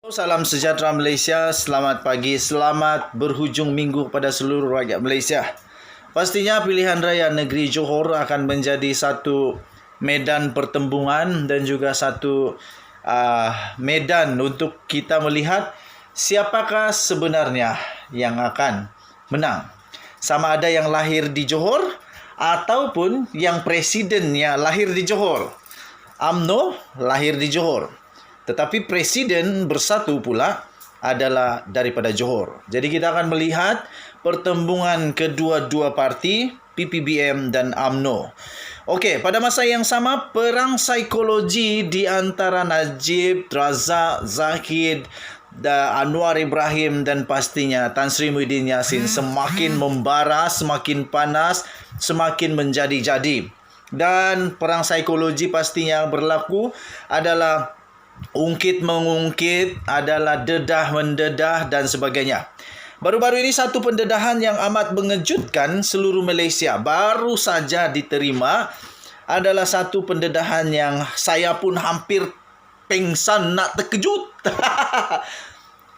Salam sejahtera Malaysia, selamat pagi, selamat berhujung minggu kepada seluruh rakyat Malaysia. Pastinya pilihan raya negeri Johor akan menjadi satu medan pertembungan dan juga satu medan untuk kita melihat siapakah sebenarnya yang akan menang. Sama ada yang lahir di Johor ataupun yang presidennya lahir di Johor. UMNO lahir di Johor. Tetapi presiden bersatu pula adalah daripada Johor. Jadi kita akan melihat pertembungan kedua-dua parti, PPBM dan UMNO. Okey, pada masa yang sama, perang psikologi di antara Najib, Razak, Zahid, Anwar Ibrahim dan pastinya Tan Sri Muhyiddin Yassin semakin membara, semakin panas, semakin menjadi-jadi. Dan perang psikologi pastinya yang berlaku adalah ungkit-mengungkit, adalah dedah-mendedah dan sebagainya. Baru-baru ini satu pendedahan yang amat mengejutkan seluruh Malaysia baru saja diterima adalah satu pendedahan yang saya pun hampir pingsan nak terkejut.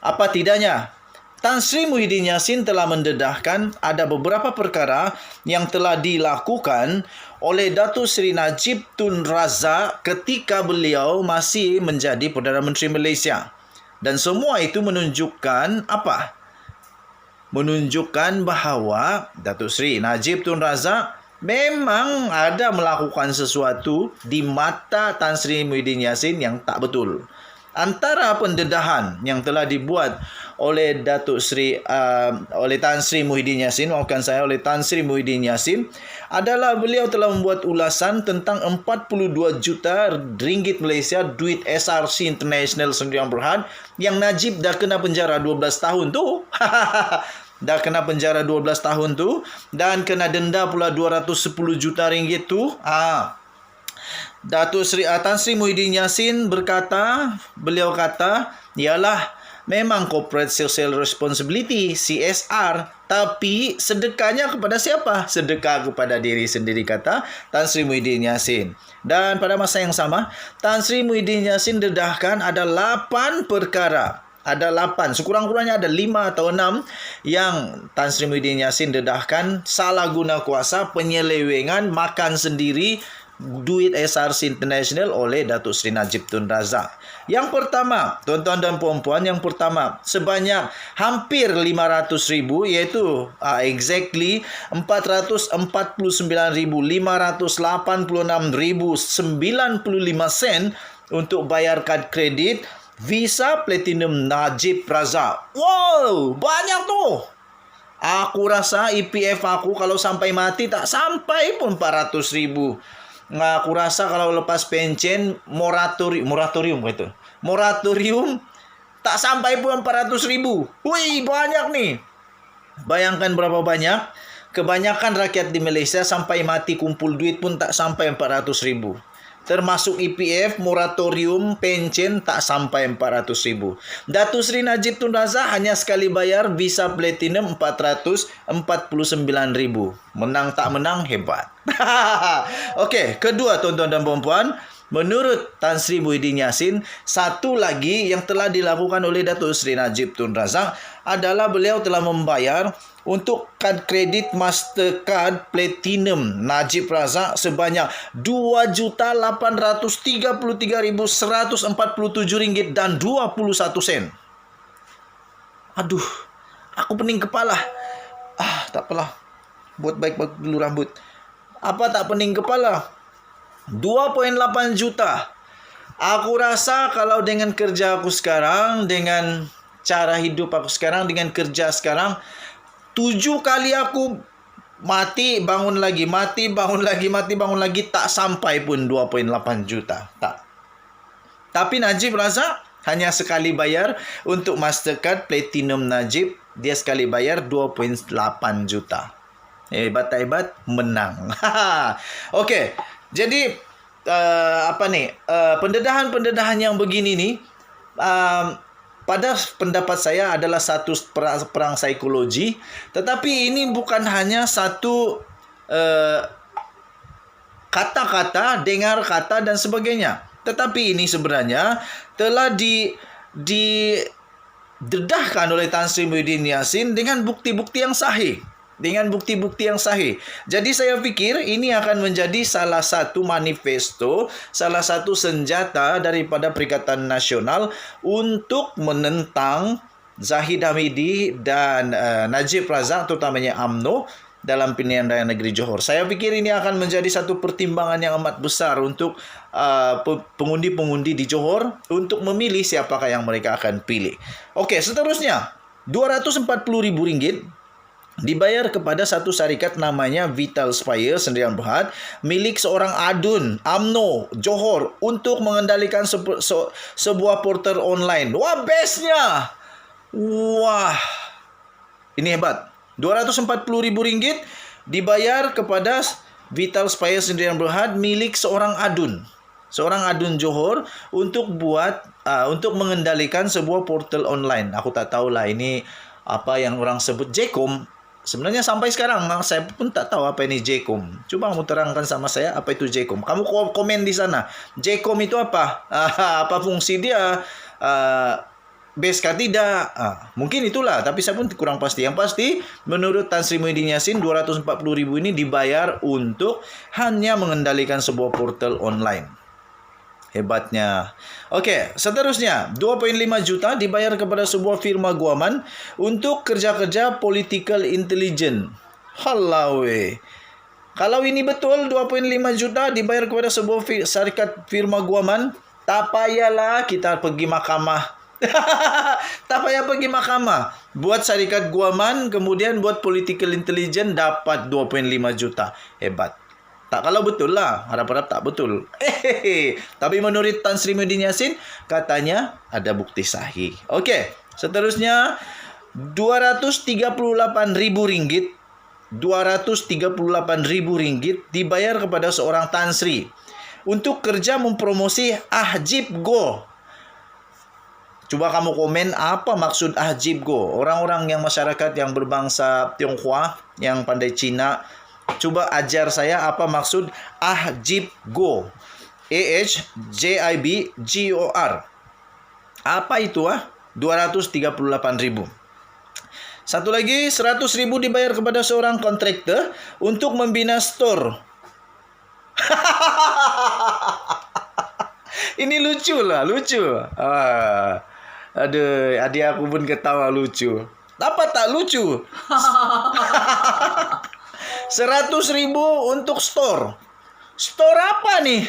Apa tidaknya? Tan Sri Muhyiddin Yassin telah mendedahkan ada beberapa perkara yang telah dilakukan oleh Datuk Seri Najib Tun Razak ketika beliau masih menjadi Perdana Menteri Malaysia. Dan semua itu menunjukkan apa? Menunjukkan bahawa Datuk Seri Najib Tun Razak memang ada melakukan sesuatu di mata Tan Sri Muhyiddin Yassin yang tak betul. Antara pendedahan yang telah dibuat oleh oleh Tan Sri Muhyiddin Yassin, oleh Tan Sri Muhyiddin Yassin adalah beliau telah membuat ulasan tentang 42 juta ringgit Malaysia duit SRC International Sdn Bhd yang Najib dah kena penjara 12 tahun tu. Dah kena penjara 12 tahun tu dan kena denda pula 210 juta ringgit tu. Datuk Seri Tan Sri Muhyiddin Yassin beliau kata, ialah memang corporate social responsibility, CSR, tapi sedekahnya kepada siapa? Sedekah kepada diri sendiri, kata Tan Sri Muhyiddin Yassin. Dan pada masa yang sama, Tan Sri Muhyiddin Yassin dedahkan ada 8 perkara. Ada 8, sekurang-kurangnya ada 5 atau 6 yang Tan Sri Muhyiddin Yassin dedahkan salah guna kuasa, penyelewengan, makan sendiri duit SRC International oleh Datuk Seri Najib Tun Razak. Yang pertama, tuan-tuan dan puan-puan, sebanyak hampir 500,000 iaitu exactly 449,586,95 sen untuk bayar kad kredit Visa Platinum Najib Razak. Wow, banyak tu. Aku rasa EPF aku kalau sampai mati tak sampai pun 400,000. Aku rasa kalau lepas pencen moratorium tak sampai pun 400,000. Wih, banyak nih. Bayangkan berapa banyak. Kebanyakan rakyat di Malaysia sampai mati kumpul duit pun tak sampai 400,000. Termasuk EPF, moratorium, pencen tak sampai 400,000. Datuk Seri Najib Tun Razak hanya sekali bayar Visa Platinum 449,000. Menang tak menang, hebat. Okey, kedua tuan-tuan dan puan-puan, menurut Tan Sri Muhyiddin Yassin, satu lagi yang telah dilakukan oleh Datuk Seri Najib Tun Razak adalah beliau telah membayar untuk kad kredit Mastercard Platinum Najib Razak sebanyak RM2,833,147 dan 21 sen. Aduh, aku pening kepala. Tak apalah. Buat baik dulu rambut. Apa tak pening kepala? 2.8 juta. Aku rasa kalau dengan kerja aku sekarang, dengan cara hidup aku sekarang, dengan kerja sekarang, 7 kali aku mati, bangun lagi, mati, bangun lagi, mati, bangun lagi, tak sampai pun 2.8 juta. Tak. Tapi Najib Razak hanya sekali bayar untuk Mastercard Platinum Najib, dia sekali bayar 2.8 juta. Hebat tak hebat? Menang. Okey. Jadi pendedahan-pendedahan yang begini ni pada pendapat saya adalah satu perang psikologi, tetapi ini bukan hanya satu kata-kata, dengar kata dan sebagainya. Tetapi ini sebenarnya telah didedahkan oleh Tan Sri Muhyiddin Yassin dengan bukti-bukti yang sahih. Jadi saya pikir ini akan menjadi salah satu manifesto, salah satu senjata daripada Perikatan Nasional untuk menentang Zahid Hamidi dan Najib Razak, terutamanya UMNO, dalam pilihan raya negeri Johor. Saya pikir ini akan menjadi satu pertimbangan yang amat besar untuk pengundi-pengundi di Johor untuk memilih siapakah yang mereka akan pilih. Okey, seterusnya RM240,000 dibayar kepada satu syarikat namanya Vital Spire Sdn Bhd milik seorang adun UMNO Johor untuk mengendalikan sebuah portal online. Wah, bestnya. Wah, ini hebat. RM240,000 dibayar kepada Vital Spire Sdn Bhd milik seorang adun Johor untuk untuk mengendalikan sebuah portal online. Aku tak tahulah ini apa yang orang sebut JCOM. Sebenarnya sampai sekarang saya pun tak tahu apa ini JCOM. Coba kamu terangkan sama saya apa itu JCOM. Kamu komen di sana. JCOM itu apa? Apa fungsi dia? Best kah tidak? Mungkin itulah, tapi saya pun kurang pasti. Yang pasti, menurut Tan Sri Muhyiddin Yassin, RM240,000 ini dibayar untuk hanya mengendalikan sebuah portal online. Hebatnya. Okey, seterusnya 2.5 juta dibayar kepada sebuah firma guaman untuk kerja-kerja political intelligence. Halawe. Kalau ini betul 2.5 juta dibayar kepada sebuah syarikat firma guaman, tak payahlah kita pergi mahkamah. Tak payah pergi mahkamah. Buat syarikat guaman, kemudian buat political intelligence, dapat 2.5 juta. Hebat. Tak kalau betul lah, harap-harap tak betul. Tapi menurut Tan Sri Muhyiddin Yassin, katanya ada bukti sahih. Okey, seterusnya RM238,000. RM238,000 dibayar kepada seorang Tan Sri untuk kerja mempromosi Ahjib Go. Coba kamu komen apa maksud Ahjib Go. Orang-orang yang masyarakat yang berbangsa Tionghoa, yang pandai Cina, coba ajar saya apa maksud Ahjib Go. AHJIBGOR. Apa itu RM238,000. Satu lagi, RM100,000 dibayar kepada seorang kontraktor untuk membina store. Ini lucu. Aduh, adik aku pun ketawa lucu. Apa tak lucu? RM100,000 untuk store. Store apa nih?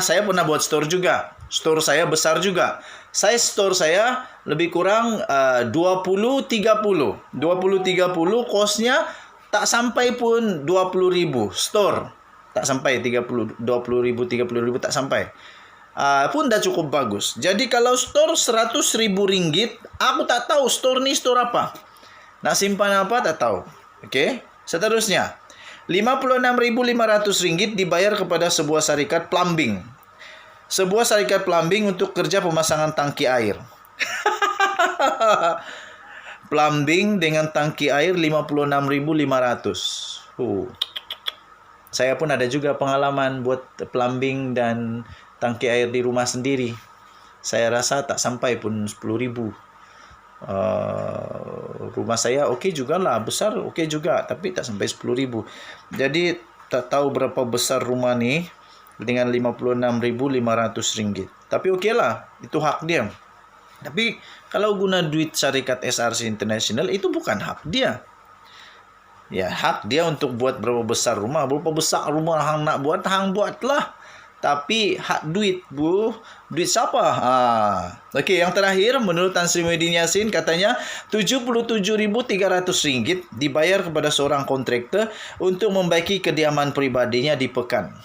Saya pernah buat store juga. Store saya besar juga. Store saya lebih kurang 20-30. 20-30, kosnya tak sampai pun RM20,000. Store tak sampai 20-30 RM30,000 tak sampai. Pun dah cukup bagus. Jadi kalau store RM100,000, aku tak tahu store ni store apa. Nak simpan apa tak tahu. Okey. Seterusnya, RM56,500 dibayar kepada sebuah syarikat plumbing. Sebuah syarikat plumbing untuk kerja pemasangan tangki air. Plumbing dengan tangki air RM56,500. Saya pun ada juga pengalaman buat plumbing dan tangki air di rumah sendiri. Saya rasa tak sampai pun RM10,000. Rumah saya okey jugalah, besar okey juga, tapi tak sampai RM10,000. Jadi tak tahu berapa besar rumah ni dengan RM56,500. Tapi okeylah, itu hak dia. Tapi kalau guna duit syarikat SRC International, itu bukan hak dia. Ya, hak dia untuk buat berapa besar rumah hang nak buat, hang buatlah. Tapi hak duit, duit siapa? Okey, yang terakhir, menurut Tan Sri Muhyiddin Yassin, katanya RM77,300 dibayar kepada seorang kontraktor untuk membaiki kediaman peribadinya di Pekan.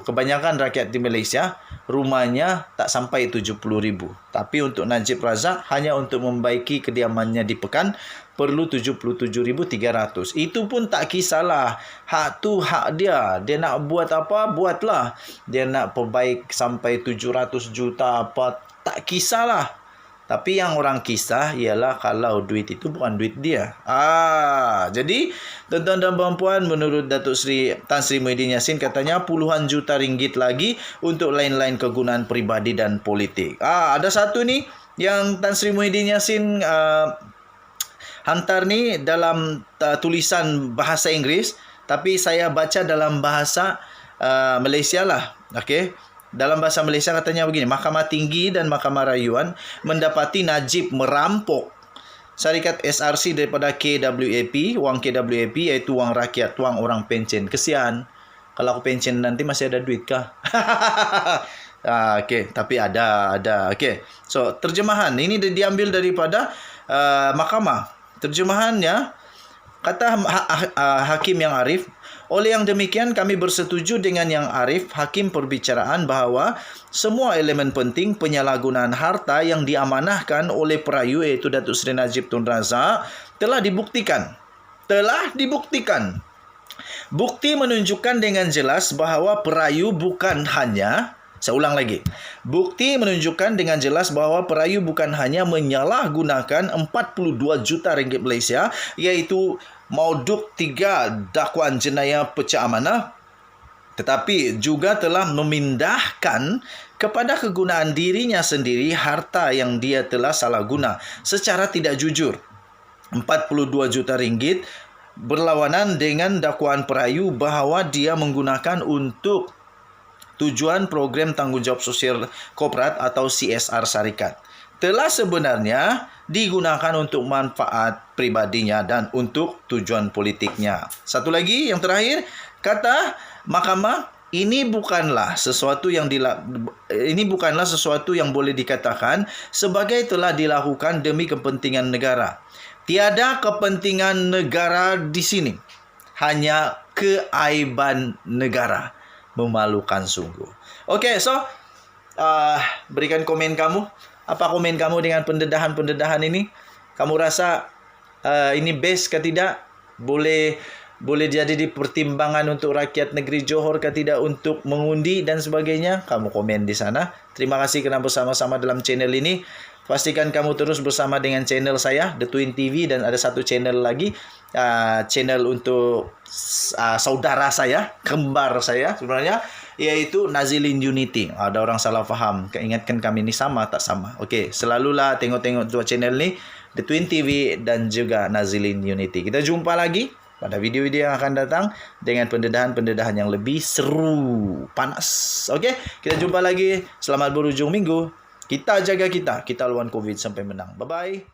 Kebanyakan rakyat di Malaysia, rumahnya tak sampai RM70,000. Tapi untuk Najib Razak, hanya untuk membaiki kediamannya di Pekan, perlu RM77,300. Itu pun tak kisahlah. Hak tu hak dia. Dia nak buat apa, buatlah. Dia nak perbaik sampai 700 juta apa, tak kisahlah. Tapi yang orang kisah ialah kalau duit itu bukan duit dia. Jadi tuan-tuan dan puan-puan, menurut Datuk Seri Tan Sri Muhyiddin Yassin katanya puluhan juta ringgit lagi untuk lain-lain kegunaan peribadi dan politik. Ada satu ni yang Tan Sri Muhyiddin Yassin hantar ni dalam tulisan bahasa Inggeris, tapi saya baca dalam bahasa Malaysia lah. Okey. Dalam bahasa Malaysia katanya begini, Mahkamah Tinggi dan Mahkamah Rayuan mendapati Najib merampok syarikat SRC daripada KWAP, wang KWAP iaitu wang rakyat, wang orang pencen. Kesian. Kalau aku pencen nanti masih ada duit kah? Okey, tapi ada. Okey. So, terjemahan ini diambil daripada mahkamah. Terjemahannya, kata Hakim Yang Arif, oleh yang demikian kami bersetuju dengan Yang Arif, Hakim perbicaraan bahawa semua elemen penting penyalahgunaan harta yang diamanahkan oleh perayu iaitu Datuk Seri Najib Tun Razak telah dibuktikan. Bukti menunjukkan dengan jelas bahawa perayu bukan hanya, saya ulang lagi. Bukti menunjukkan dengan jelas bahawa perayu bukan hanya menyalahgunakan 42 juta ringgit Malaysia iaitu mauduk 3 dakwaan jenayah pecah amanah, tetapi juga telah memindahkan kepada kegunaan dirinya sendiri harta yang dia telah salah guna secara tidak jujur. 42 juta ringgit berlawanan dengan dakwaan perayu bahawa dia menggunakan untuk tujuan program tanggungjawab sosial korporat atau CSR syarikat. Telah sebenarnya digunakan untuk manfaat pribadinya dan untuk tujuan politiknya. Satu lagi yang terakhir, kata mahkamah, ini bukanlah sesuatu yang boleh dikatakan sebagai telah dilakukan demi kepentingan negara. Tiada kepentingan negara di sini, hanya keaiban negara. Memalukan sungguh. Okey, so berikan komen kamu. Apa komen kamu dengan pendedahan ini? Kamu rasa ini best ke tidak? Boleh jadi di pertimbangan untuk rakyat negeri Johor ke tidak untuk mengundi dan sebagainya? Kamu komen di sana. Terima kasih kerana bersama-sama dalam channel ini. Pastikan kamu terus bersama dengan channel saya, The Twin TV, dan ada satu channel lagi, channel untuk saudara saya, kembar saya sebenarnya, iaitu Nazilin Unity. Ada orang salah faham, ingatkan kami ni sama tak sama. Okey, selalulah tengok-tengok dua channel ni, The Twin TV dan juga Nazilin Unity. Kita jumpa lagi pada video-video yang akan datang dengan pendedahan-pendedahan yang lebih seru, panas. Okey, kita jumpa lagi. Selamat berhujung minggu. Kita jaga kita lawan COVID sampai menang. Bye-bye.